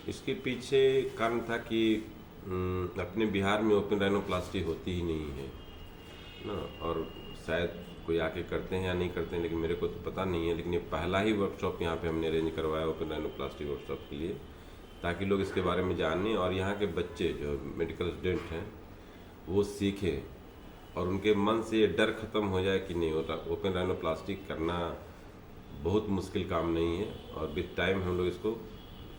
इसके पीछे कारण था कि अपने बिहार में ओपन राइनोप्लास्टी होती ही नहीं है ना। और शायद कोई आके करते हैं या नहीं करते हैं, लेकिन मेरे को तो पता नहीं है। लेकिन ये पहला ही वर्कशॉप यहाँ पे हमने अरेंज करवाया ओपन राइनोप्लास्टी वर्कशॉप के लिए, ताकि लोग इसके बारे में जानें और यहाँ के बच्चे जो मेडिकल स्टूडेंट हैं वो सीखें और उनके मन से ये डर ख़त्म हो जाए कि नहीं होता, ओपन राइनोप्लास्टी करना बहुत मुश्किल काम नहीं है और विद टाइम हम लोग इसको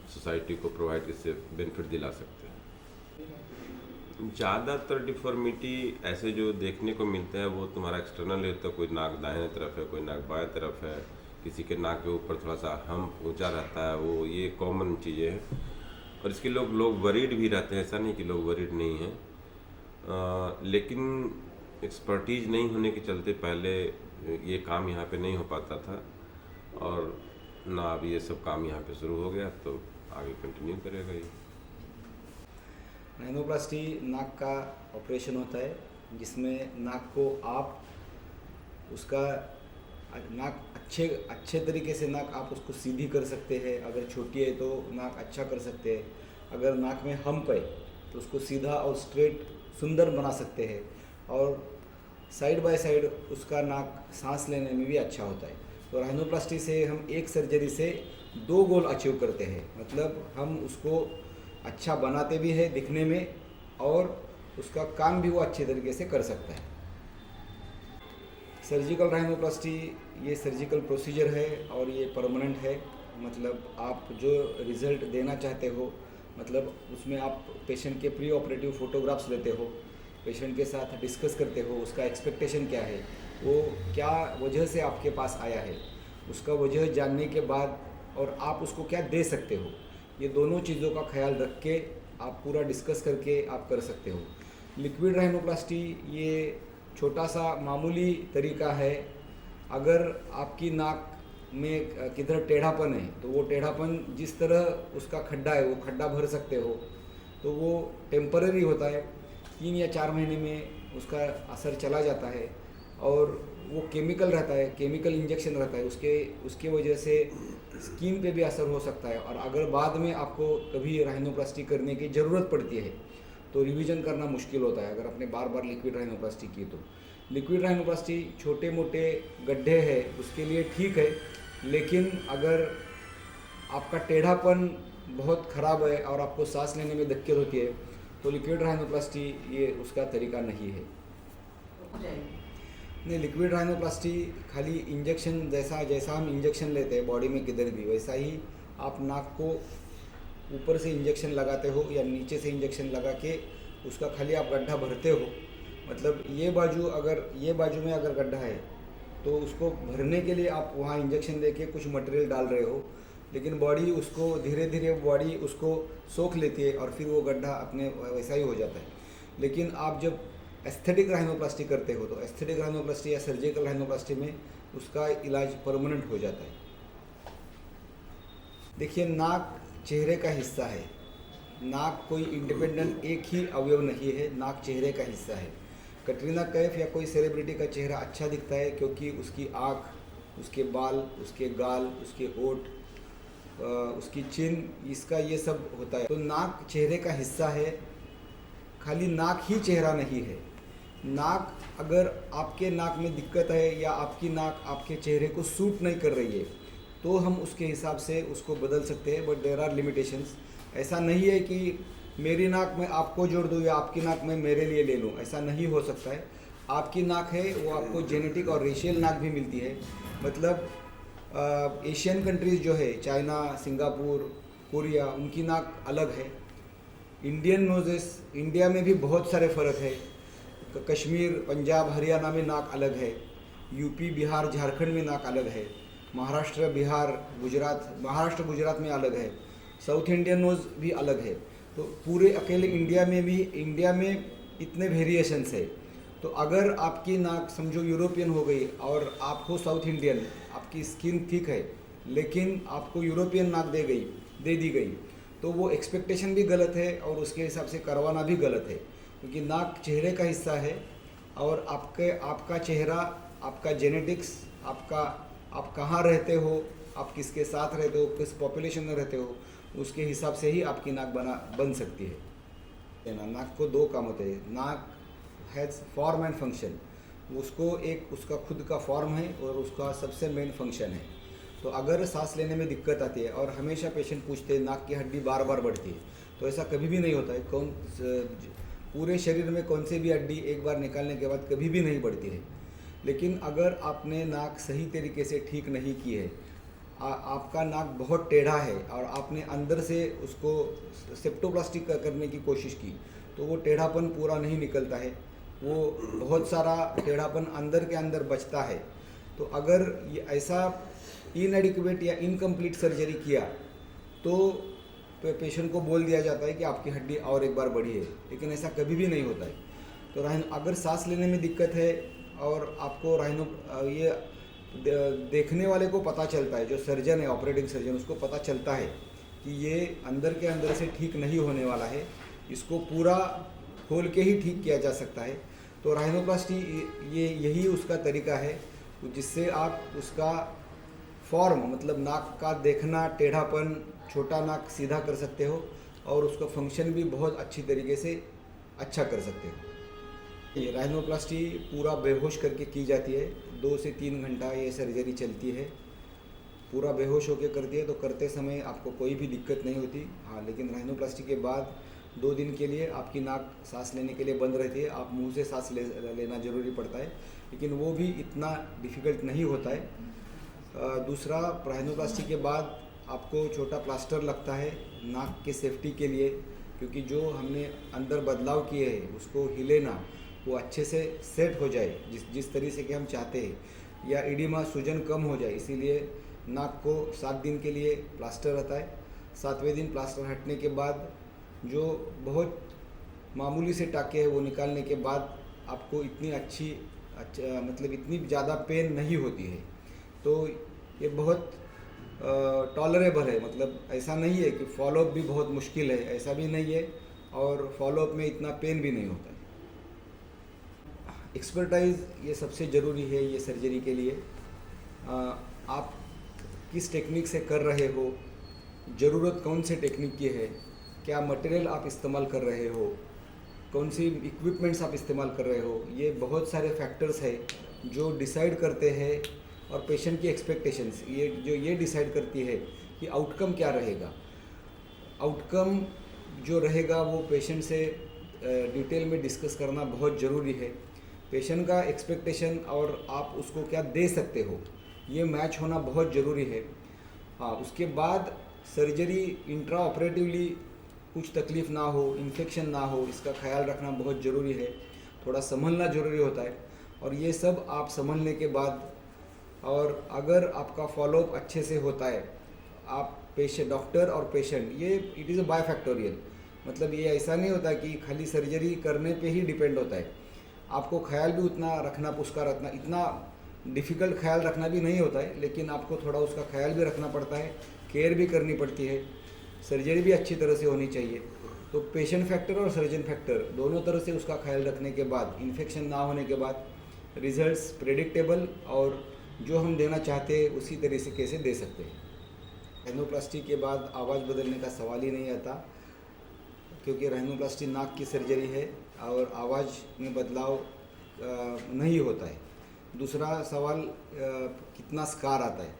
सोसाइटी को प्रोवाइड इससे बेनिफिट दिला सकते हैं। ज़्यादातर डिफॉर्मिटी ऐसे जो देखने को मिलते हैं वो तुम्हारा एक्सटर्नल है, तो कोई नाक दाहिने तरफ है, कोई नाक बाएं तरफ है, किसी के नाक के ऊपर थोड़ा सा हम ऊंचा रहता है, वो ये कॉमन चीज़ें हैं। और इसके लोग वरीड भी रहते हैं, ऐसा नहीं कि लोग वरीड नहीं हैं, लेकिन एक्सपर्टीज नहीं होने के चलते पहले ये काम यहाँ पे नहीं हो पाता था और ना अब ये सब काम यहाँ पे शुरू हो गया, तो आगे कंटिन्यू करेगा ये। राइनोप्लास्टी नाक का ऑपरेशन होता है जिसमें नाक को आप उसका नाक अच्छे तरीके से नाक आप उसको सीधी कर सकते हैं। अगर छोटी है तो नाक अच्छा कर सकते हैं। अगर नाक में हम्प है तो उसको सीधा और स्ट्रेट सुंदर बना सकते हैं। और साइड बाय साइड उसका नाक सांस लेने में भी अच्छा होता है। तो राइनोप्लास्टी से हम एक सर्जरी से दो गोल अचीव करते हैं। मतलब हम उसको अच्छा बनाते भी है दिखने में और उसका काम भी वो अच्छे तरीके से कर सकता है। सर्जिकल राइनोप्लास्टी ये सर्जिकल प्रोसीजर है और ये परमानेंट है। मतलब आप जो रिज़ल्ट देना चाहते हो, मतलब उसमें आप पेशेंट के प्री ऑपरेटिव फ़ोटोग्राफ्स लेते हो, पेशेंट के साथ डिस्कस करते हो, उसका एक्सपेक्टेशन क्या है, वो क्या वजह से आपके पास आया है, उसका वजह जानने के बाद और आप उसको क्या दे सकते हो, ये दोनों चीज़ों का ख्याल रख के आप पूरा डिस्कस करके आप कर सकते हो। लिक्विड राइनोप्लास्टी ये छोटा सा मामूली तरीका है। अगर आपकी नाक में किधर टेढ़ापन है तो वो टेढ़ापन जिस तरह उसका खड्डा है वो खड्डा भर सकते हो, तो वो टेम्पररी होता है। 3 या 4 महीने में उसका असर चला जाता है और वो केमिकल रहता है, केमिकल इंजेक्शन रहता है, उसके वजह से स्किन पे भी असर हो सकता है। और अगर बाद में आपको कभी राइनोप्लास्टी करने की ज़रूरत पड़ती है तो रिवीजन करना मुश्किल होता है अगर आपने बार बार लिक्विड राइनोप्लास्टी की। तो लिक्विड राइनोप्लास्टी छोटे मोटे गड्ढे हैं उसके लिए ठीक है, लेकिन अगर आपका टेढ़ापन बहुत ख़राब है और आपको सांस लेने में दिक्कत होती है तो लिक्विड राइनोप्लास्टी ये उसका तरीका नहीं है। नहीं, लिक्विड राइनोप्लास्टी खाली इंजेक्शन जैसा हम इंजेक्शन लेते हैं बॉडी में किधर भी, वैसा ही आप नाक को ऊपर से इंजेक्शन लगाते हो या नीचे से इंजेक्शन लगा के उसका खाली आप गड्ढा भरते हो। मतलब ये बाजू में अगर गड्ढा है तो उसको भरने के लिए आप वहाँ इंजेक्शन लेके कुछ मटेरियल डाल रहे हो, लेकिन बॉडी उसको धीरे धीरे बॉडी उसको सोख लेती है और फिर वो गड्ढा अपने वैसा ही हो जाता है। लेकिन आप जब एस्थेटिक राइनोप्लास्टी करते हो तो एस्थेटिक राइनोप्लास्टी या सर्जिकल राइनोप्लास्टी में उसका इलाज परमानेंट हो जाता है। देखिए, नाक चेहरे का हिस्सा है। नाक कोई इंडिपेंडेंट एक ही अवयव नहीं है, नाक चेहरे का हिस्सा है। कटरीना कैफ या कोई सेलिब्रिटी का चेहरा अच्छा दिखता है क्योंकि उसकी आँख, उसके बाल, उसके गाल, उसके होंठ, उसकी चिन, इसका ये सब होता है। तो नाक चेहरे का हिस्सा है, खाली नाक ही चेहरा नहीं है। नाक, अगर आपके नाक में दिक्कत है या आपकी नाक आपके चेहरे को सूट नहीं कर रही है तो हम उसके हिसाब से उसको बदल सकते हैं, बट देयर आर लिमिटेशंस। ऐसा नहीं है कि मेरी नाक में आपको जोड़ दूँ या आपकी नाक में मेरे लिए ले लूँ, ऐसा नहीं हो सकता है। आपकी नाक है वो आपको जेनेटिक और रेशियल नाक भी मिलती है। मतलब एशियन कंट्रीज़ जो है, चाइना, सिंगापुर, कोरिया, उनकी नाक अलग है। इंडियन नोजेस, इंडिया में भी बहुत सारे फ़र्क है। कश्मीर, पंजाब, हरियाणा में नाक अलग है। यूपी, बिहार, झारखंड में नाक अलग है। महाराष्ट्र, बिहार, गुजरात, महाराष्ट्र, गुजरात में अलग है। साउथ इंडियन नोज़ भी अलग है। तो पूरे अकेले इंडिया में इतने वेरिएशंस है। तो अगर आपकी नाक समझो यूरोपियन हो गई और आप हो साउथ इंडियन, आपकी स्किन ठीक है लेकिन आपको यूरोपियन नाक दे दी गई, तो वो एक्सपेक्टेशन भी गलत है और उसके हिसाब से करवाना भी गलत है। क्योंकि नाक चेहरे का हिस्सा है और आपका चेहरा, आपका जेनेटिक्स, आप कहाँ रहते हो, आप किसके साथ रहते हो, किस पॉपुलेशन में रहते हो, उसके हिसाब से ही आपकी नाक बन सकती है ना। नाक को दो काम होते हैं, नाक हैज़ फॉर्म एंड फंक्शन। उसको एक उसका खुद का फॉर्म है और उसका सबसे मेन फंक्शन है। तो अगर सांस लेने में दिक्कत आती है और हमेशा पेशेंट पूछते हैं नाक की हड्डी बार बार बढ़ती है, तो ऐसा कभी भी नहीं होता है। पूरे शरीर में कौन सी भी हड्डी एक बार निकालने के बाद कभी भी नहीं बढ़ती है। लेकिन अगर आपने नाक सही तरीके से ठीक नहीं की है, आपका नाक बहुत टेढ़ा है और आपने अंदर से उसको सेप्टोप्लास्टिक करने की कोशिश की, तो वो टेढ़ापन पूरा नहीं निकलता है, वो बहुत सारा टेढ़ापन अंदर के अंदर बचता है। तो अगर ये ऐसा इनएडिक्वेट या इनकम्प्लीट सर्जरी किया तो पेशेंट को बोल दिया जाता है कि आपकी हड्डी और एक बार बढ़ी है, लेकिन ऐसा कभी भी नहीं होता है। तो अगर सांस लेने में दिक्कत है और आपको ये देखने वाले को पता चलता है, जो सर्जन है ऑपरेटिंग सर्जन, उसको पता चलता है कि ये अंदर के अंदर से ठीक नहीं होने वाला है, इसको पूरा खोल के ही ठीक किया जा सकता है। तो राइनोप्लास्टी यही उसका तरीका है जिससे आप उसका फॉर्म मतलब नाक का देखना, टेढ़ापन, छोटा नाक सीधा कर सकते हो और उसका फंक्शन भी बहुत अच्छी तरीके से अच्छा कर सकते हो। ये राइनोप्लास्टी पूरा बेहोश करके की जाती है, 2 से 3 घंटा ये सर्जरी चलती है। पूरा बेहोश होकर करती है तो करते समय आपको कोई भी दिक्कत नहीं होती। हाँ, लेकिन राइनोप्लास्टी के बाद 2 दिन के लिए आपकी नाक सांस लेने के लिए बंद रहती है। आप मुंह से सांस लेना ज़रूरी पड़ता है, लेकिन वो भी इतना डिफ़िकल्ट नहीं होता है। दूसरा, राइनोप्लास्टी के बाद आपको छोटा प्लास्टर लगता है नाक के सेफ्टी के लिए, क्योंकि जो हमने अंदर बदलाव किए हैं उसको हिले ना, वो अच्छे से सेट हो जाए जिस तरीके से कि हम चाहते हैं, या एडिमा सूजन कम हो जाए। इसीलिए नाक को 7 दिन के लिए प्लास्टर रहता है। 7वें दिन प्लास्टर हटने के बाद जो बहुत मामूली से टाके हैं वो निकालने के बाद आपको इतनी मतलब इतनी ज़्यादा पेन नहीं होती है। तो ये बहुत टॉलरेबल है, मतलब ऐसा नहीं है कि फॉलोअप भी बहुत मुश्किल है, ऐसा भी नहीं है, और फॉलोअप में इतना पेन भी नहीं होता है। एक्सपर्टाइज ये सबसे ज़रूरी है ये सर्जरी के लिए। आप किस टेक्निक से कर रहे हो, ज़रूरत कौन से टेक्निक की है, क्या मटेरियल आप इस्तेमाल कर रहे हो, कौन सी इक्विपमेंट्स आप इस्तेमाल कर रहे हो, ये बहुत सारे फैक्टर्स है जो डिसाइड करते हैं। और पेशेंट की एक्सपेक्टेशंस ये डिसाइड करती है कि आउटकम क्या रहेगा। आउटकम जो रहेगा वो पेशेंट से डिटेल में डिस्कस करना बहुत ज़रूरी है। पेशेंट का एक्सपेक्टेशन और आप उसको क्या दे सकते हो, ये मैच होना बहुत ज़रूरी है। हाँ, उसके बाद सर्जरी इंट्रा ऑपरेटिवली कुछ तकलीफ़ ना हो, इन्फेक्शन ना हो, इसका ख्याल रखना बहुत ज़रूरी है। थोड़ा संभलना ज़रूरी होता है, और ये सब आप संभलने के बाद, और अगर आपका फॉलोअप अच्छे से होता है, आप डॉक्टर और पेशेंट, ये it is a bye factorial. मतलब ये ऐसा नहीं होता कि खाली सर्जरी करने पे ही डिपेंड होता है, आपको ख्याल भी उतना रखना, उसका रखना, इतना डिफ़िकल्ट ख्याल रखना भी नहीं होता है, लेकिन आपको थोड़ा उसका ख्याल भी रखना पड़ता है, केयर भी करनी पड़ती है, सर्जरी भी अच्छी तरह से होनी चाहिए। तो पेशेंट फैक्टर और सर्जन फैक्टर दोनों तरह से उसका ख्याल रखने के बाद, इन्फेक्शन ना होने के बाद, रिजल्ट्स प्रेडिक्टेबल और जो हम देना चाहते हैं उसी तरीके से दे सकते हैं। राइनोप्लास्टी के बाद आवाज़ बदलने का सवाल ही नहीं आता, क्योंकि राइनोप्लास्टी नाक की सर्जरी है और आवाज़ में बदलाव नहीं होता है। दूसरा सवाल, कितना स्कार आता है।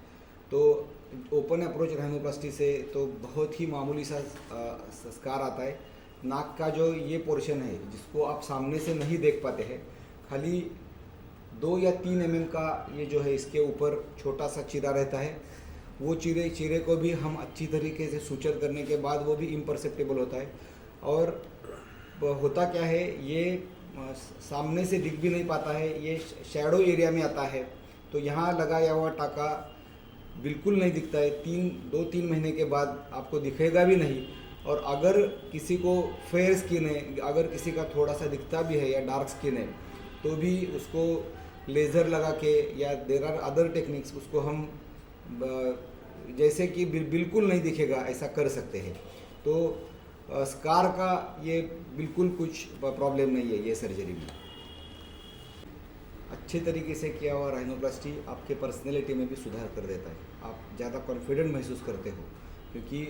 तो ओपन अप्रोच राइनोप्लास्टी से तो बहुत ही मामूली सा स्कार आता है। नाक का जो ये पोर्शन है जिसको आप सामने से नहीं देख पाते हैं, खाली 2 या 3 mm का ये जो है इसके ऊपर छोटा सा चीरा रहता है। वो चीरे को भी हम अच्छी तरीके से सुचर करने के बाद वो भी इम्परसेप्टेबल होता है। और होता क्या है, ये सामने से दिख भी नहीं पाता है, ये शैडो एरिया में आता है। तो यहाँ लगाया हुआ टाका बिल्कुल नहीं दिखता है, 2-3 महीने के बाद आपको दिखेगा भी नहीं। और अगर किसी को फेयर स्किन है, अगर किसी का थोड़ा सा दिखता भी है या डार्क स्किन है, तो भी उसको लेज़र लगा के, या देर आर अदर टेक्निक्स, उसको हम जैसे कि बिल्कुल नहीं दिखेगा ऐसा कर सकते हैं। तो स्कार का ये बिल्कुल कुछ प्रॉब्लम नहीं है ये सर्जरी में। अच्छे तरीके से किया हुआ राइनोप्लास्टी आपके पर्सनैलिटी में भी सुधार कर देता है। आप ज़्यादा कॉन्फिडेंट महसूस करते हो, क्योंकि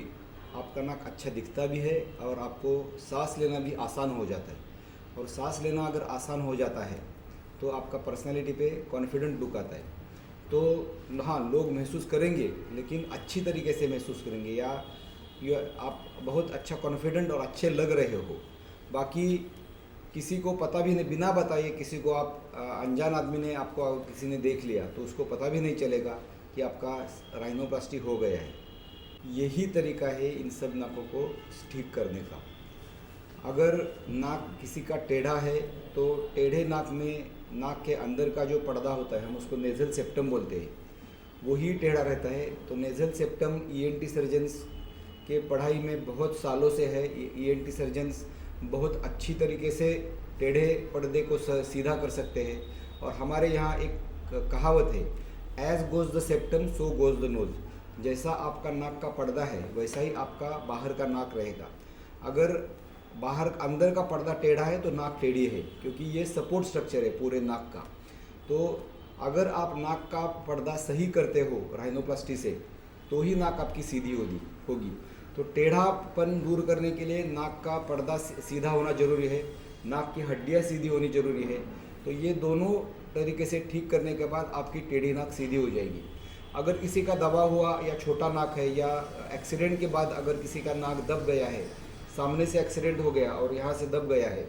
आपका नाक अच्छा दिखता भी है और आपको सांस लेना भी आसान हो जाता है। और सांस लेना अगर आसान हो जाता है तो आपका पर्सनालिटी पे कॉन्फिडेंट लुक आता है। तो हाँ, लोग महसूस करेंगे, लेकिन अच्छी तरीके से महसूस करेंगे, या आप बहुत अच्छा कॉन्फिडेंट और अच्छे लग रहे हो। बाकी किसी को पता भी नहीं, बिना बताए किसी को आप अनजान आदमी ने आपको किसी ने देख लिया तो उसको पता भी नहीं चलेगा कि आपका राइनोप्लास्टी हो गया है। यही तरीका है इन सब नाकों को ठीक करने का। अगर नाक किसी का टेढ़ा है तो टेढ़े नाक में नाक के अंदर का जो पर्दा होता है, हम उसको नेज़ल सेप्टम बोलते हैं, वही टेढ़ा रहता है। तो नेज़ल सेप्टम ईएनटी सर्जन्स के पढ़ाई में बहुत सालों से है। ईएनटी सर्जन्स बहुत अच्छी तरीके से टेढ़े पर्दे को सीधा कर सकते हैं। और हमारे यहाँ एक कहावत है, as goes the septum so goes the nose. जैसा आपका नाक का पर्दा है वैसा ही आपका बाहर का नाक रहेगा। अगर बाहर अंदर का पर्दा टेढ़ा है तो नाक टेढ़ी है, क्योंकि ये सपोर्ट स्ट्रक्चर है पूरे नाक का। तो अगर आप नाक का पर्दा सही करते हो राइनोप्लास्टी से तो ही नाक आपकी सीधी होगी। तो टेढ़ापन दूर करने के लिए नाक का पर्दा सीधा होना ज़रूरी है, नाक की हड्डियाँ सीधी होनी ज़रूरी है। तो ये दोनों तरीके से ठीक करने के बाद आपकी टेढ़ी नाक सीधी हो जाएगी। अगर किसी का दबा हुआ या छोटा नाक है, या एक्सीडेंट के बाद अगर किसी का नाक दब गया है, सामने से एक्सीडेंट हो गया और यहाँ से दब गया है,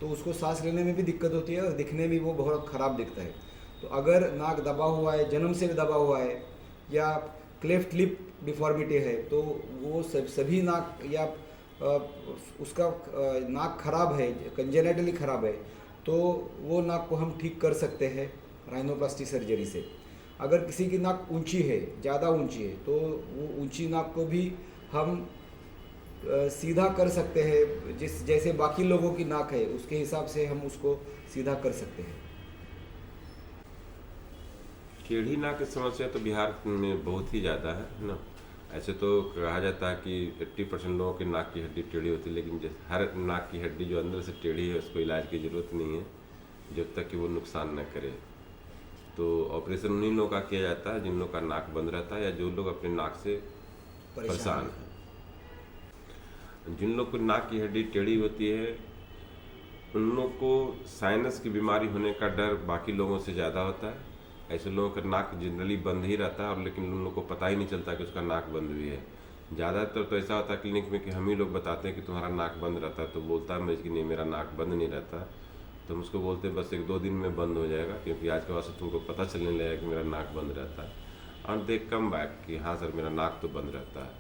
तो उसको सांस लेने में भी दिक्कत होती है और दिखने में वो बहुत ख़राब दिखता है। तो अगर नाक दबा हुआ है, जन्म से दबा हुआ है, या क्लेफ्ट लिप डिफॉर्मिटी है, तो वो सभी नाक, या उसका नाक खराब है, कंजेनेटली ख़राब है, तो वो नाक को हम ठीक कर सकते हैं राइनोप्लास्टी सर्जरी से। अगर किसी की नाक ऊंची है, ज़्यादा ऊंची है, तो वो ऊंची नाक को भी हम सीधा कर सकते हैं। जैसे बाकी लोगों की नाक है उसके हिसाब से हम उसको सीधा कर सकते हैं। टेढ़ी नाक की समस्या तो बिहार में बहुत ही ज़्यादा है ना। ऐसे तो कहा जाता है कि 80% लोगों की नाक की हड्डी टेढ़ी होती है, लेकिन हर नाक की हड्डी जो अंदर से टेढ़ी है उसको इलाज की ज़रूरत नहीं है जब तक कि वो नुकसान न करे। तो ऑपरेशन उन्हीं लोगों का किया जाता है जिन लोगों का नाक बंद रहता है या जो लोग अपने नाक से परेशान हैं। जिन लोग को नाक की हड्डी टेढ़ी होती है उन लोग को साइनस की बीमारी होने का डर बाकी लोगों से ज़्यादा होता है। ऐसे लोगों का नाक जनरली बंद ही रहता है, और लेकिन उन लोग को पता ही नहीं चलता कि उसका नाक बंद भी है। ज़्यादातर तो ऐसा होता है क्लिनिक में कि हम ही लोग बताते हैं कि तुम्हारा नाक बंद रहता है, तो बोलता है मरीज कि नहीं, मेरा नाक बंद नहीं रहता। तो हम उसको बोलते हैं बस 1-2 दिन में बंद हो जाएगा, क्योंकि आज के बाद से तुमको पता चलने लगेगा कि मेरा नाक बंद रहता है। और दे कम बैक कि हाँ सर मेरा नाक तो बंद रहता है।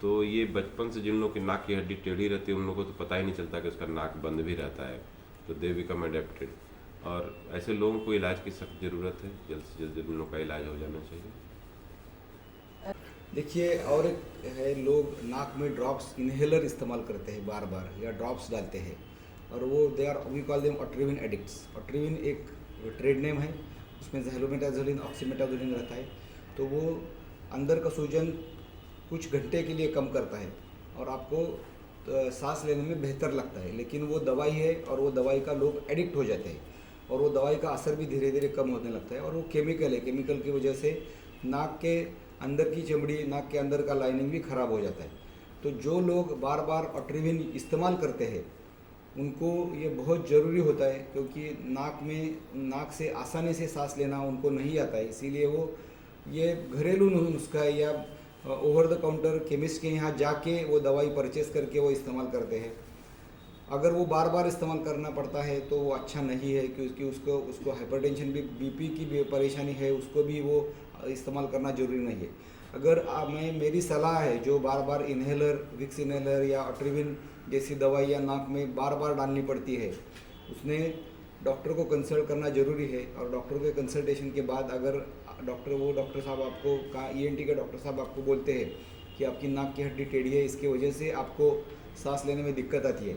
तो ये बचपन से जिन लोगों की नाक की हड्डी टेढ़ी रहती है उन लोगों को तो पता ही नहीं चलता कि उसका नाक बंद भी रहता है, तो दे बिकम अडेप्टेड। और ऐसे लोगों को इलाज की सख्त ज़रूरत है, जल्द से जल्द उन लोगों का इलाज हो जाना चाहिए। देखिए, और एक है, लोग नाक में ड्रॉप्स इन्हेलर इस्तेमाल करते हैं बार बार, या ड्रॉप्स डालते हैं, और वो वी कॉल देम ऑट्रिविन एडिक्ट्स। ऑट्रिविन एक ट्रेड नेम है, उसमें ज़ैलोमेटाज़ोलिन, ऑक्सीमेटाज़ोलिन रहता है। तो वो अंदर का सूजन कुछ घंटे के लिए कम करता है और आपको सांस लेने में बेहतर लगता है, लेकिन वो दवाई है और वो दवाई का लोग एडिक्ट हो जाते हैं और वो दवाई का असर भी धीरे धीरे कम होने लगता है। और वो केमिकल है, केमिकल की वजह से नाक के अंदर की चमड़ी, नाक के अंदर का लाइनिंग भी ख़राब हो जाता है। तो जो लोग बार बार ऑट्रिविन इस्तेमाल करते हैं उनको ये बहुत ज़रूरी होता है, क्योंकि नाक से आसानी से सांस लेना उनको नहीं आता है। इसीलिए वो ये घरेलू नुस्खा है या ओवर द काउंटर केमिस्ट के यहाँ जाके वो दवाई परचेस करके वो इस्तेमाल करते हैं। अगर वो बार बार इस्तेमाल करना पड़ता है तो वो अच्छा नहीं है, क्योंकि उसको हाइपरटेंशन भी, बीपी की भी परेशानी है, उसको भी वो इस्तेमाल करना ज़रूरी नहीं है। अगर मेरी सलाह है, जो बार बार इन्हेलर, विक्स इन्हेलर या ऑट्रिविन जैसी दवाइयाँ नाक में बार बार डालनी पड़ती है, उसने डॉक्टर को कंसल्ट करना ज़रूरी है। और डॉक्टर के कंसल्टेशन के बाद अगर डॉक्टर साहब आपको ईएनटी के डॉक्टर साहब आपको बोलते हैं कि आपकी नाक की हड्डी टेढ़ी है, इसकी वजह से आपको सांस लेने में दिक्कत आती है,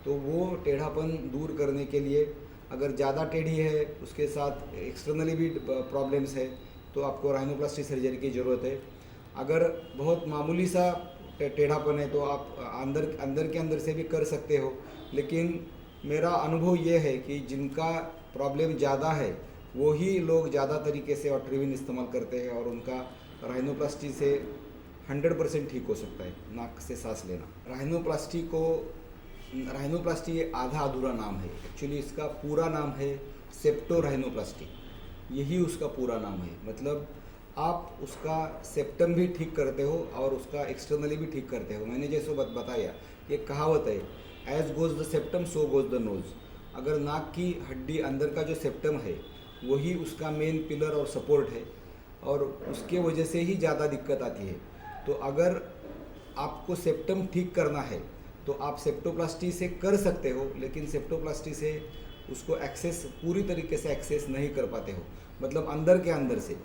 तो वो टेढ़ापन दूर करने के लिए, अगर ज़्यादा टेढ़ी है उसके साथ एक्सटर्नली भी प्रॉब्लम्स है, तो आपको राइनोप्लास्टी सर्जरी की ज़रूरत है। अगर बहुत मामूली सा टेढ़ापन है तो आप अंदर के अंदर से भी कर सकते हो। लेकिन मेरा अनुभव ये है कि जिनका प्रॉब्लम ज़्यादा है वही लोग ज़्यादा तरीके से ऑट्रिविन इस्तेमाल करते हैं और उनका राइनोप्लास्टी से 100% ठीक हो सकता है नाक से सांस लेना। राइनोप्लास्टी ये आधा अधूरा नाम है। एक्चुअली इसका पूरा नाम है सेप्टो राइनोप्लास्टी, यही उसका पूरा नाम है। मतलब आप उसका सेप्टम भी ठीक करते हो और उसका एक्सटर्नली भी ठीक करते हो। मैंने जैसे बताया, ये कहावत है, as goes the septum so goes the nose. अगर नाक की हड्डी अंदर का जो सेप्टम है वही उसका मेन पिलर और सपोर्ट है, और उसके वजह से ही ज़्यादा दिक्कत आती है। तो अगर आपको सेप्टम ठीक करना है तो आप सेप्टोप्लास्टी से कर सकते हो, लेकिन सेप्टोप्लास्टी से उसको एक्सेस पूरी तरीके से एक्सेस नहीं कर पाते हो। मतलब अंदर के अंदर से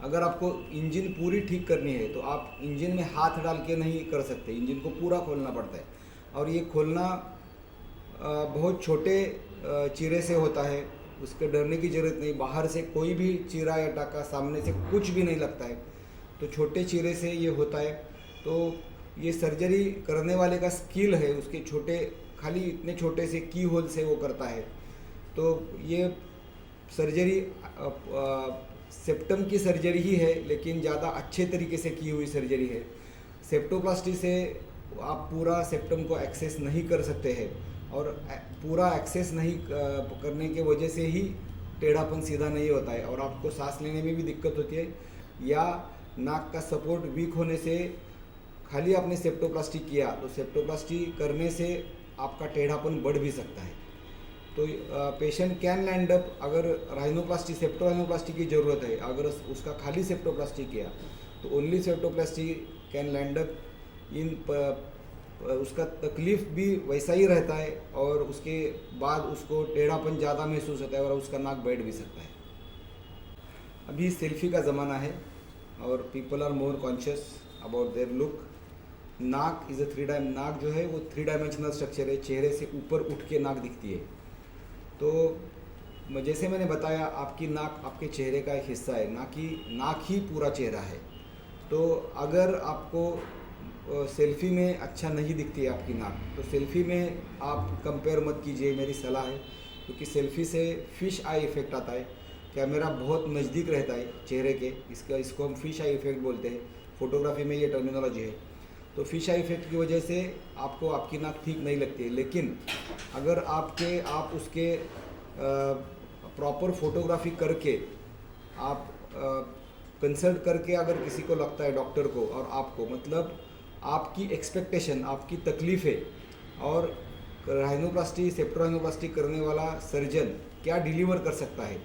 अगर आपको इंजन पूरी ठीक करनी है तो आप इंजन में हाथ डाल के नहीं कर सकते, इंजन को पूरा खोलना पड़ता है। और ये खोलना बहुत छोटे चीरे से होता है, उसके डरने की ज़रूरत नहीं। बाहर से कोई भी चीरा या टाका, सामने से कुछ भी नहीं लगता है, तो छोटे चीरे से ये होता है। तो ये सर्जरी करने वाले का स्किल है, उसके छोटे, खाली इतने छोटे से की होल से वो करता है। तो ये सर्जरी सेप्टम की सर्जरी ही है, लेकिन ज़्यादा अच्छे तरीके से की हुई सर्जरी है। सेप्टोप्लास्टी से आप पूरा सेप्टम को एक्सेस नहीं कर सकते हैं, और पूरा एक्सेस नहीं करने के वजह से ही टेढ़ापन सीधा नहीं होता है, और आपको सांस लेने में भी दिक्कत होती है, या नाक का सपोर्ट वीक होने से। खाली आपने सेप्टोप्लास्टी किया तो सेप्टोप्लास्टी करने से आपका टेढ़ापन बढ़ भी सकता है। तो पेशेंट कैन लैंड अप, अगर राइनोप्लास्टी सेप्टो राइनोप्लास्टी की ज़रूरत है, अगर उसका खाली सेप्टोप्लास्टी किया तो only septoplasty can land up in उसका तकलीफ़ भी वैसा ही रहता है, और उसके बाद उसको टेढ़ापन ज़्यादा महसूस होता है और उसका नाक बैठ भी सकता है। अभी सेल्फी का ज़माना है और people are more conscious about their look. नाक इज़ नाक जो है वो 3 डायमेंशनल स्ट्रक्चर है, चेहरे से ऊपर उठ के नाक दिखती है। तो जैसे मैंने बताया, आपकी नाक आपके चेहरे का एक हिस्सा है, नाक ही पूरा चेहरा है। तो अगर आपको सेल्फी में अच्छा नहीं दिखती है आपकी नाक, तो सेल्फी में आप कंपेयर मत कीजिए, मेरी सलाह है। क्योंकि सेल्फी से फिश आई इफेक्ट आता है, कैमरा बहुत नज़दीक रहता है चेहरे के, इसको हम फिश आई इफेक्ट बोलते हैं, फोटोग्राफी में ये टर्मिनोलॉजी है। तो फिश आई इफेक्ट की वजह से आपको आपकी नाक ठीक नहीं लगती है। लेकिन अगर आप उसके प्रॉपर फोटोग्राफी करके, आप कंसल्ट करके, अगर किसी को लगता है, डॉक्टर को और आपको, मतलब आपकी एक्सपेक्टेशन, आपकी तकलीफ़ें और राइनोप्लास्टी सेप्टो राइनोप्लास्टी करने वाला सर्जन क्या डिलीवर कर सकता है,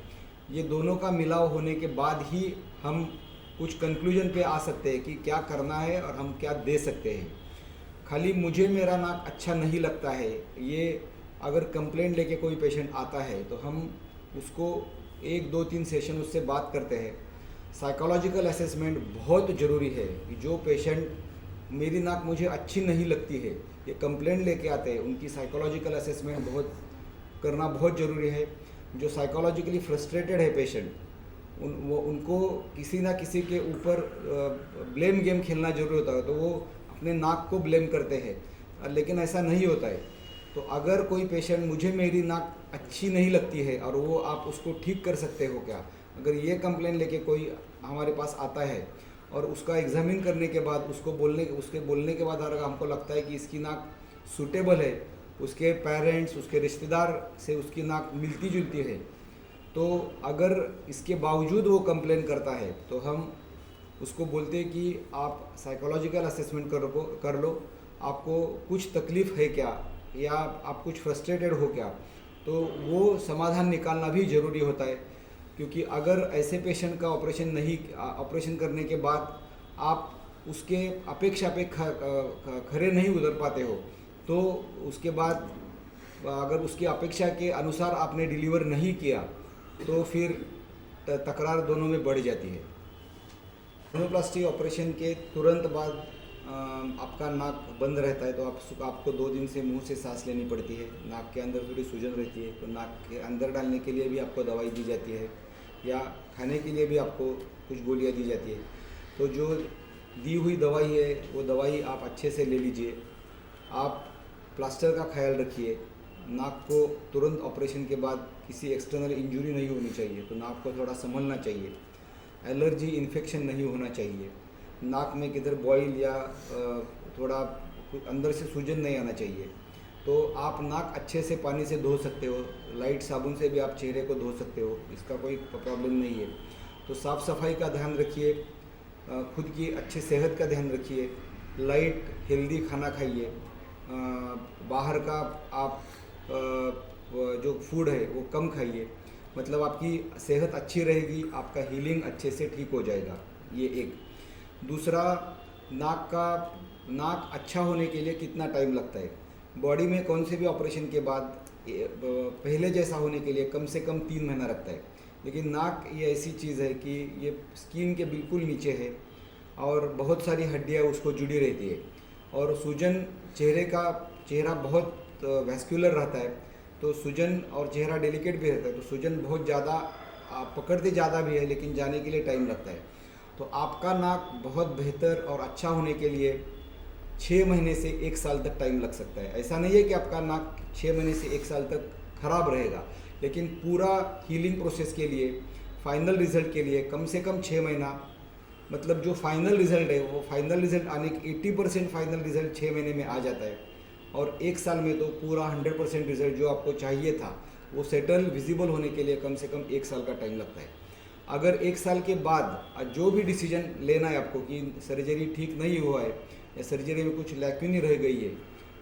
ये दोनों का मिलाव होने के बाद ही हम कुछ कंक्लूजन पे आ सकते हैं कि क्या करना है और हम क्या दे सकते हैं। खाली मुझे मेरा नाक अच्छा नहीं लगता है, ये अगर कंप्लेंट लेके कोई पेशेंट आता है तो हम उसको 1, 2, 3 सेशन उससे बात करते हैं। साइकोलॉजिकल असेसमेंट बहुत ज़रूरी है कि जो पेशेंट मेरी नाक मुझे अच्छी नहीं लगती है, ये कंप्लेंट लेके आते हैं, उनकी साइकोलॉजिकल असेसमेंट करना बहुत ज़रूरी है। जो साइकोलॉजिकली फ्रस्ट्रेटेड है पेशेंट, उनको किसी ना किसी के ऊपर ब्लेम गेम खेलना जरूरी होता है, तो वो अपने नाक को ब्लेम करते हैं, लेकिन ऐसा नहीं होता है। तो अगर कोई पेशेंट मुझे मेरी नाक अच्छी नहीं लगती है और वो आप उसको ठीक कर सकते हो क्या, अगर ये कंप्लेंट लेके कोई हमारे पास आता है और उसका एग्जामिन करने के बाद उसके बोलने के बाद अगर हमको लगता है कि इसकी नाक सूटेबल है, उसके पेरेंट्स, उसके रिश्तेदार से उसकी नाक मिलती जुलती है, तो अगर इसके बावजूद वो कंप्लेन करता है तो हम उसको बोलते हैं कि आप साइकोलॉजिकल असेसमेंट कर लो, आपको कुछ तकलीफ़ है क्या, या आप कुछ फ्रस्ट्रेटेड हो क्या, तो वो समाधान निकालना भी ज़रूरी होता है। क्योंकि अगर ऐसे पेशेंट का ऑपरेशन करने के बाद आप उसके अपेक्षा पे खरे नहीं उतर पाते हो, तो उसके बाद अगर उसकी अपेक्षा के अनुसार आपने डिलीवर नहीं किया तो फिर तकरार दोनों में बढ़ जाती है। राइनोप्लास्टी ऑपरेशन के तुरंत बाद आपका नाक बंद रहता है, तो आपको 2 दिन से मुंह से सांस लेनी पड़ती है। नाक के अंदर थोड़ी सूजन रहती है, तो नाक के अंदर डालने के लिए भी आपको दवाई दी जाती है, या खाने के लिए भी आपको कुछ गोलियां दी जाती है। तो जो दी हुई दवाई है वो दवाई आप अच्छे से ले लीजिए। आप प्लास्टर का ख्याल रखिए, नाक को तुरंत ऑपरेशन के बाद किसी एक्सटर्नल इंजरी नहीं होनी चाहिए, तो नाक को थोड़ा संभलना चाहिए। एलर्जी इन्फेक्शन नहीं होना चाहिए। नाक में किधर बॉयल या थोड़ा अंदर से सूजन नहीं आना चाहिए। तो आप नाक अच्छे से पानी से धो सकते हो, लाइट साबुन से भी आप चेहरे को धो सकते हो, इसका कोई प्रॉब्लम नहीं है। तो साफ़ सफाई का ध्यान रखिए, खुद की अच्छी सेहत का ध्यान रखिए, लाइट हेल्दी खाना खाइए, बाहर का आप जो फूड है वो कम खाइए, मतलब आपकी सेहत अच्छी रहेगी, आपका हीलिंग अच्छे से ठीक हो जाएगा। ये एक। दूसरा, नाक अच्छा होने के लिए कितना टाइम लगता है। बॉडी में कौन से भी ऑपरेशन के बाद पहले जैसा होने के लिए कम से कम 3 महीना लगता है, लेकिन नाक ये ऐसी चीज़ है कि ये स्किन के बिल्कुल नीचे है और बहुत सारी हड्डियाँ उसको जुड़ी रहती है, और सूजन चेहरा बहुत वैस्कुलर रहता है, तो सूजन और चेहरा डेलिकेट भी रहता है, तो सूजन बहुत ज़्यादा पकड़ते ज़्यादा भी है, लेकिन जाने के लिए टाइम लगता है। तो आपका नाक बहुत बेहतर और अच्छा होने के लिए 6 महीने से 1 साल तक टाइम लग सकता है। ऐसा नहीं है कि आपका नाक 6 महीने से 1 साल तक खराब रहेगा, लेकिन पूरा हीलिंग प्रोसेस के लिए, फाइनल रिजल्ट के लिए कम से कम 6 महीना, मतलब जो फाइनल रिजल्ट है वो फाइनल रिजल्ट आने की 80% फाइनल रिजल्ट 6 महीने में आ जाता है, और 1 साल में तो पूरा 100% रिजल्ट जो आपको चाहिए था वो सेटल विजिबल होने के लिए कम से कम 1 साल का टाइम लगता है। अगर 1 साल के बाद जो भी डिसीजन लेना है आपको कि सर्जरी ठीक नहीं हुआ है या सर्जरी में कुछ लैक्यूनी रह गई है,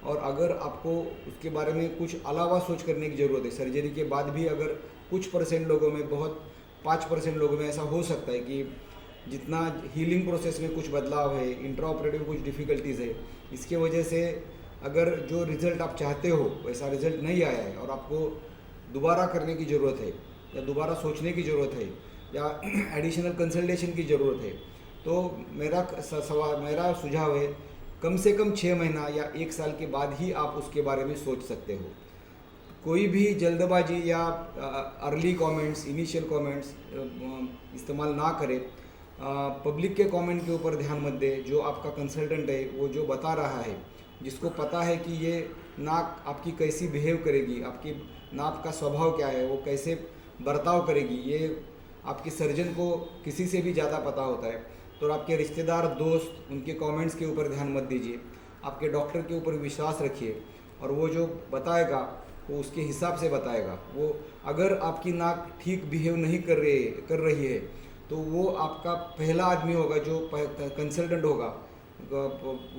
और अगर आपको उसके बारे में कुछ अलावा सोच करने की ज़रूरत है, सर्जरी के बाद भी अगर कुछ परसेंट लोगों में, बहुत 5% लोगों में ऐसा हो सकता है कि जितना हीलिंग प्रोसेस में कुछ बदलाव है, इंट्रा ऑपरेटिव कुछ डिफ़िकल्टीज़ है, इसके वजह से अगर जो रिज़ल्ट आप चाहते हो वैसा रिज़ल्ट नहीं आया है और आपको दोबारा करने की ज़रूरत है या दोबारा सोचने की ज़रूरत है या एडिशनल कंसल्टेशन की ज़रूरत है, तो मेरा सुझाव है कम से कम 6 महीना या 1 साल के बाद ही आप उसके बारे में सोच सकते हो। कोई भी जल्दबाजी या अर्ली कमेंट्स, इनिशियल कमेंट्स इस्तेमाल ना करें। पब्लिक के कमेंट के ऊपर ध्यान मत दे। जो आपका कंसल्टेंट है वो जो बता रहा है, जिसको पता है कि ये नाक आपकी कैसी बिहेव करेगी, आपकी नाक का स्वभाव क्या है, वो कैसे बर्ताव करेगी, ये आपके सर्जन को किसी से भी ज़्यादा पता होता है। तो आपके रिश्तेदार, दोस्त, उनके कमेंट्स के ऊपर ध्यान मत दीजिए, आपके डॉक्टर के ऊपर विश्वास रखिए, और वो जो बताएगा वो उसके हिसाब से बताएगा। वो अगर आपकी नाक ठीक बिहेव नहीं कर रही है तो वो आपका पहला आदमी होगा जो कंसल्टेंट होगा,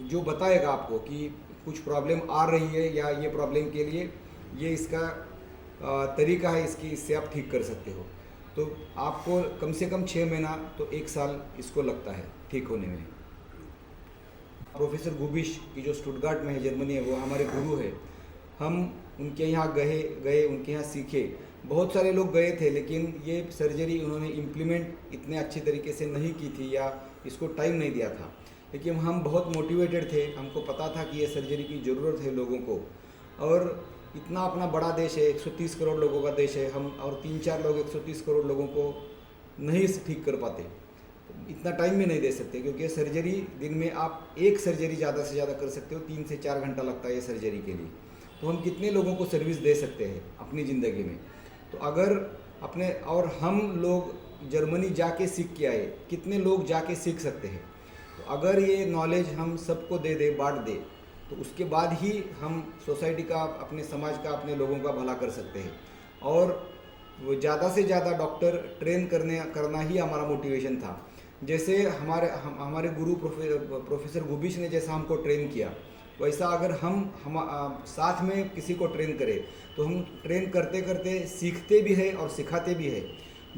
जो बताएगा आपको कि कुछ प्रॉब्लम आ रही है या ये प्रॉब्लम के लिए ये इसका तरीका है, इससे आप ठीक कर सकते हो। तो आपको कम से कम 6 महीना तो 1 साल इसको लगता है ठीक होने में। प्रोफेसर गुबिश की जो स्टुटगार्ट में है, जर्मनी है, वो हमारे गुरु है। हम उनके यहाँ गए उनके यहाँ सीखे। बहुत सारे लोग गए थे, लेकिन ये सर्जरी उन्होंने इम्प्लीमेंट इतने अच्छी तरीके से नहीं की थी या इसको टाइम नहीं दिया था, लेकिन हम बहुत मोटिवेटेड थे। हमको पता था कि ये सर्जरी की ज़रूरत है लोगों को, और इतना अपना बड़ा देश है, 130 करोड़ लोगों का देश है, हम और 3-4 लोग 130 करोड़ लोगों को नहीं ठीक कर पाते, इतना टाइम भी नहीं दे सकते, क्योंकि ये सर्जरी दिन में आप एक सर्जरी ज़्यादा से ज़्यादा कर सकते हो, 3 से 4 घंटा लगता है ये सर्जरी के लिए। तो हम कितने लोगों को सर्विस दे सकते हैं अपनी ज़िंदगी में। तो अगर अपने, और हम लोग जर्मनी जाके सीख के आए, कितने लोग जाके सीख सकते हैं। तो अगर ये नॉलेज हम सबको दे बांट दे, तो उसके बाद ही हम सोसाइटी का, अपने समाज का, अपने लोगों का भला कर सकते हैं। और वो ज़्यादा से ज़्यादा डॉक्टर ट्रेन करना ही हमारा मोटिवेशन था। जैसे हमारे गुरु प्रोफेसर गुबिश ने जैसा हमको ट्रेन किया, वैसा अगर हम साथ में किसी को ट्रेन करें तो हम ट्रेन करते करते सीखते भी है और सिखाते भी है।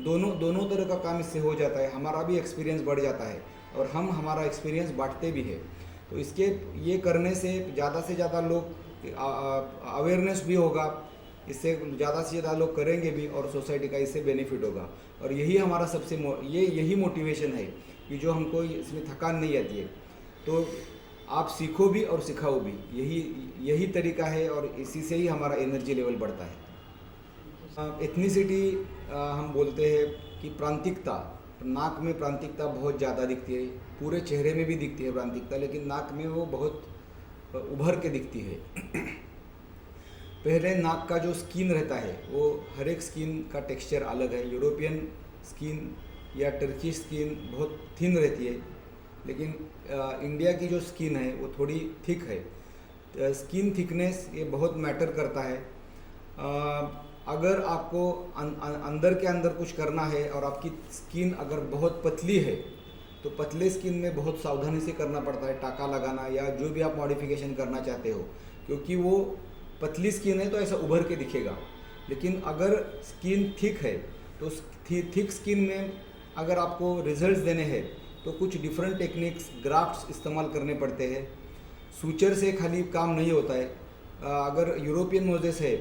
दोनों तरह का काम इससे हो जाता है। हमारा भी एक्सपीरियंस बढ़ जाता है और हम हमारा एक्सपीरियंस बांटते भी है। तो इसके ये करने से ज़्यादा लोग अवेयरनेस भी होगा, इससे ज़्यादा से ज़्यादा लोग करेंगे भी और सोसाइटी का इससे बेनिफिट होगा। और यही हमारा यही मोटिवेशन है कि जो हमको इसमें थकान नहीं आती है। तो आप सीखो भी और सिखाओ भी, यही तरीका है, और इसी से ही हमारा एनर्जी लेवल बढ़ता है। एथनिसिटी हम बोलते हैं कि प्रांतिकता, नाक में प्रांतिकता बहुत ज़्यादा दिखती है, पूरे चेहरे में भी दिखती है प्रांतिकता, लेकिन नाक में वो बहुत उभर के दिखती है। पहले नाक का जो स्किन रहता है वो हर एक स्किन का टेक्सचर अलग है। यूरोपियन स्किन या टर्की स्किन बहुत थिन रहती है, लेकिन इंडिया की जो स्किन है वो थोड़ी थिक है। स्किन थिकनेस ये बहुत मैटर करता है। अगर आपको अंदर के अंदर कुछ करना है और आपकी स्किन अगर बहुत पतली है तो पतले स्किन में बहुत सावधानी से करना पड़ता है, टाका लगाना या जो भी आप मॉडिफिकेशन करना चाहते हो, क्योंकि वो पतली स्किन है तो ऐसा उभर के दिखेगा। लेकिन अगर स्किन थिक है तो थिक स्किन में अगर आपको रिजल्ट्स देने हैं तो कुछ डिफरेंट टेक्निक्स, ग्राफ्ट्स इस्तेमाल करने पड़ते हैं। सूचर से खाली काम नहीं होता है। अगर यूरोपियन नोजेस है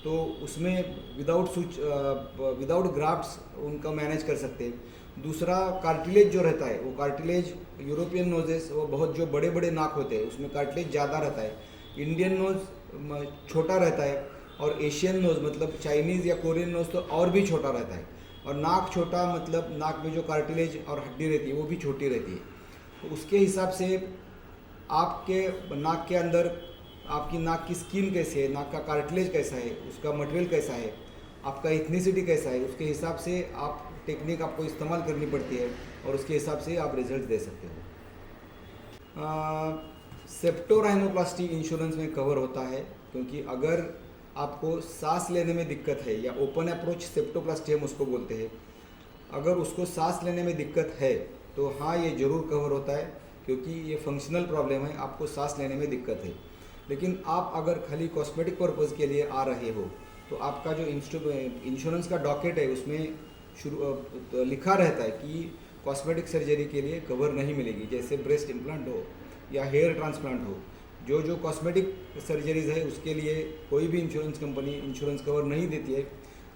तो उसमें विदाउट ग्राफ्ट्स उनका मैनेज कर सकते हैं। दूसरा कार्टिलेज जो रहता है, वो कार्टिलेज यूरोपियन नोजेस वो बहुत जो बड़े बड़े नाक होते हैं उसमें कार्टिलेज ज़्यादा रहता है। इंडियन नोज छोटा रहता है और एशियन नोज मतलब चाइनीज़ या कोरियन नोज तो और भी छोटा रहता है। और नाक छोटा मतलब नाक में जो कार्टिलेज और हड्डी रहती है वो भी छोटी रहती है। तो उसके हिसाब से आपके नाक के अंदर आपकी नाक की स्किन कैसी है, नाक का कार्टिलेज कैसा है, उसका मटेरियल कैसा है, आपका इथनिसिटी कैसा है, उसके हिसाब से आप टेक्निक आपको इस्तेमाल करनी पड़ती है और उसके हिसाब से आप रिजल्ट दे सकते हो। सेप्टोराइनोप्लास्टी इंश्योरेंस में कवर होता है, क्योंकि अगर आपको सांस लेने में दिक्कत है या ओपन अप्रोच सेप्टोप्लास्टी हम उसको बोलते हैं, अगर उसको सांस लेने में दिक्कत है तो हाँ ये ज़रूर कवर होता है, क्योंकि ये फंक्शनल प्रॉब्लम है, आपको सांस लेने में दिक्कत है। लेकिन आप अगर खाली कॉस्मेटिक पर्पज़ के लिए आ रहे हो तो आपका जो इंश्योरेंस का डॉकेट है उसमें लिखा रहता है कि कॉस्मेटिक सर्जरी के लिए कवर नहीं मिलेगी, जैसे ब्रेस्ट इम्प्लांट हो या हेयर ट्रांसप्लांट हो। जो कॉस्मेटिक सर्जरीज है उसके लिए कोई भी इंश्योरेंस कंपनी इंश्योरेंस कवर नहीं देती है।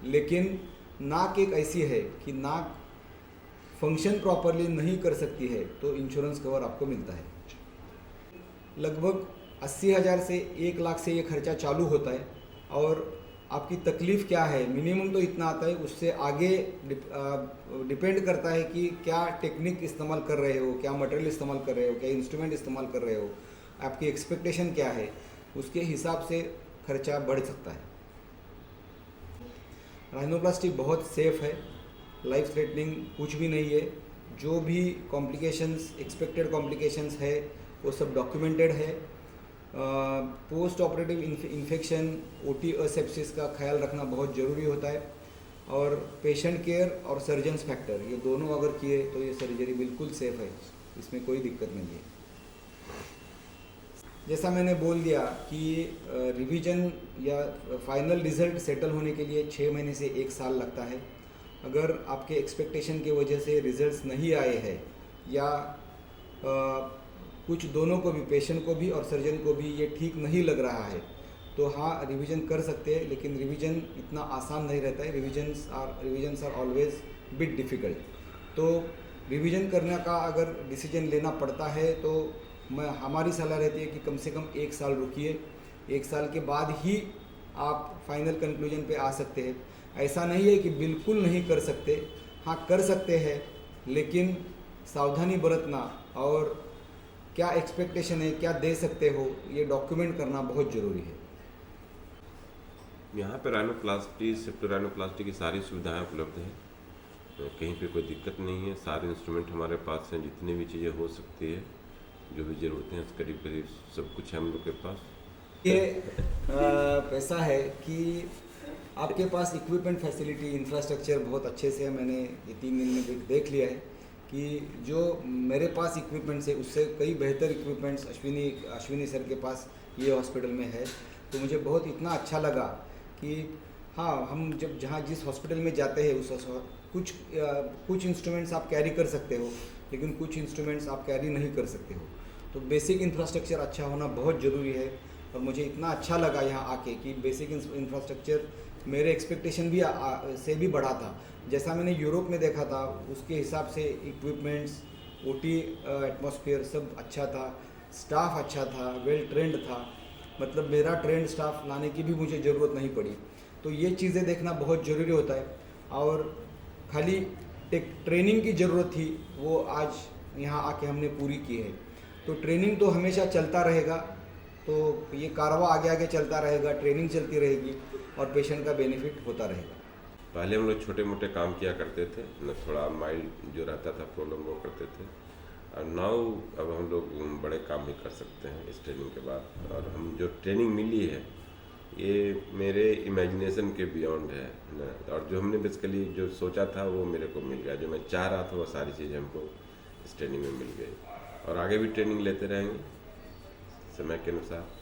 लेकिन नाक एक ऐसी है कि नाक फंक्शन प्रॉपरली नहीं कर सकती है तो इंश्योरेंस कवर आपको मिलता है। लगभग 80,000 से 1 लाख से ये खर्चा चालू होता है और आपकी तकलीफ़ क्या है मिनिमम तो इतना आता है, उससे आगे डिपेंड करता है कि क्या टेक्निक इस्तेमाल कर रहे हो, क्या मटेरियल इस्तेमाल कर रहे हो, क्या इंस्ट्रूमेंट इस्तेमाल कर रहे हो, आपकी एक्सपेक्टेशन क्या है, उसके हिसाब से खर्चा बढ़ सकता है। राइनोप्लास्टी बहुत सेफ है, लाइफ थ्रेटनिंग कुछ भी नहीं है। जो भी कॉम्प्लिकेशंस एक्सपेक्टेड कॉम्प्लिकेशंस है वो सब डॉक्यूमेंटेड है। पोस्ट ऑपरेटिव इन्फेक्शन, ओटी असेप्सिस का ख्याल रखना बहुत ज़रूरी होता है। और पेशेंट केयर और सर्जन्स फैक्टर ये दोनों अगर किए तो ये सर्जरी बिल्कुल सेफ है, इसमें कोई दिक्कत नहीं है। जैसा मैंने बोल दिया कि रिवीजन या फाइनल रिज़ल्ट सेटल होने के लिए 6 महीने से 1 साल लगता है। अगर आपके एक्सपेक्टेशन की वजह से रिजल्ट्स नहीं आए हैं या कुछ दोनों को भी, पेशेंट को भी और सर्जन को भी ये ठीक नहीं लग रहा है तो हाँ रिवीजन कर सकते हैं, लेकिन रिवीजन इतना आसान नहीं रहता है। Revisions are always bit difficult. तो रिवीजन करने का अगर डिसीजन लेना पड़ता है तो हमारी सलाह रहती है कि कम से कम 1 साल रुकिए, 1 साल के बाद ही आप फाइनल कंक्लूजन पे आ सकते हैं। ऐसा नहीं है कि बिल्कुल नहीं कर सकते, हाँ कर सकते हैं, लेकिन सावधानी बरतना और क्या एक्सपेक्टेशन है, क्या दे सकते हो, ये डॉक्यूमेंट करना बहुत ज़रूरी है। यहाँ पे राइनोप्लास्टी, सेप्टोराइनोप्लास्टी की सारी सुविधाएं उपलब्ध हैं, तो कहीं पे कोई दिक्कत नहीं है। सारे इंस्ट्रूमेंट हमारे पास हैं, जितनी भी चीज़ें हो सकती है, जो भी ज़रूरतें हैं करीब करीब सब कुछ है हम लोग के पास। ये ऐसा है कि आपके पास इक्विपमेंट फैसिलिटी इंफ्रास्ट्रक्चर बहुत अच्छे से मैंने ये 3 दिन में देख लिया है कि जो मेरे पास इक्विपमेंट्स है उससे कई बेहतर इक्विपमेंट्स अश्विनी सर के पास ये हॉस्पिटल में है। तो मुझे बहुत इतना अच्छा लगा कि हाँ, हम जब जिस हॉस्पिटल में जाते हैं उस कुछ इंस्ट्रूमेंट्स आप कैरी कर सकते हो, लेकिन कुछ इंस्ट्रूमेंट्स आप कैरी नहीं कर सकते हो। तो बेसिक इंफ्रास्ट्रक्चर अच्छा होना बहुत ज़रूरी है। और मुझे इतना अच्छा लगा यहाँ आके कि बेसिक इंफ्रास्ट्रक्चर मेरे एक्सपेक्टेशन भी से भी बढ़ा था। जैसा मैंने यूरोप में देखा था उसके हिसाब से इक्विपमेंट्स, ओटी एटमॉस्फेयर सब अच्छा था, स्टाफ अच्छा था, वेल ट्रेंड था। मतलब मेरा ट्रेंड स्टाफ लाने की भी मुझे ज़रूरत नहीं पड़ी। तो ये चीज़ें देखना बहुत ज़रूरी होता है। और खाली ट्रेनिंग की ज़रूरत थी, वो आज यहाँ आके हमने पूरी की है। तो ट्रेनिंग तो हमेशा चलता रहेगा, तो ये कारवा आगे आगे चलता रहेगा, ट्रेनिंग चलती रहेगी और पेशेंट का बेनिफिट होता रहेगा। पहले हम लोग छोटे मोटे काम किया करते थे, न थोड़ा माइल्ड जो रहता था प्रॉब्लम वो करते थे। और नाउ अब हम लोग बड़े काम भी कर सकते हैं इस ट्रेनिंग के बाद। और हम जो ट्रेनिंग मिली है ये मेरे इमेजिनेशन के बियॉन्ड है ना। और जो हमने बेसिकली जो सोचा था वो मेरे को मिल गया, जो मैं चाह रहा था वो सारी चीज़ें हमको इस ट्रेनिंग में मिल गई। और आगे भी ट्रेनिंग लेते रहेंगे समय के अनुसार।